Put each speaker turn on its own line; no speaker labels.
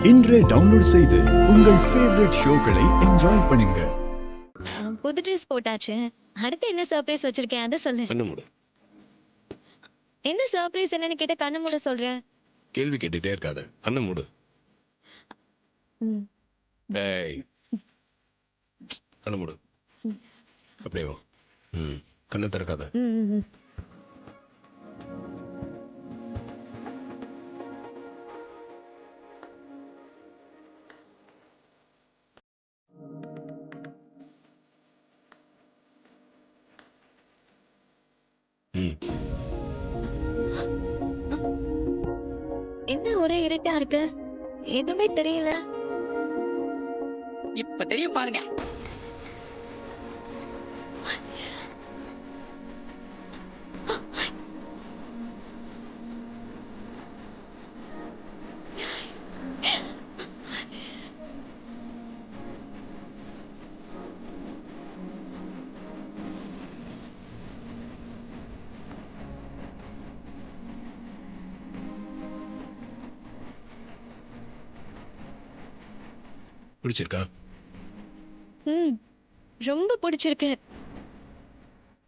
இன்றே டவுன்லோட் செய்து உங்கள் ஃபேவரட் ஷோக்களை என்ஜாய் பண்ணுங்க.
புது ட்ரெஸ் போட்டாச்சு. அடுத்து என்ன சர்ப்ரைஸ் வச்சிருக்கேன் அத சொல்லு.
கண்ணு மூடு.
என்ன சர்ப்ரைஸ் என்னன்னு கேட்ட கண்ணு மூட சொல்ற.
கேள்வி கேட்டுட்டே இருக்காத. கண்ணு மூடு.
ம்.
டேய். கண்ணு மூடு. அப்படியே வா. கண்ணை திறக்காத.
ம்.
ம்.
என்ன ஒரே இருட்டா இருக்கு? எதுவுமே தெரியல.
இப்ப தெரியும் பாருங்க.
பிடிச்சிருக்கா?
ம். ரொம்ப பிடிச்சிருக்கு.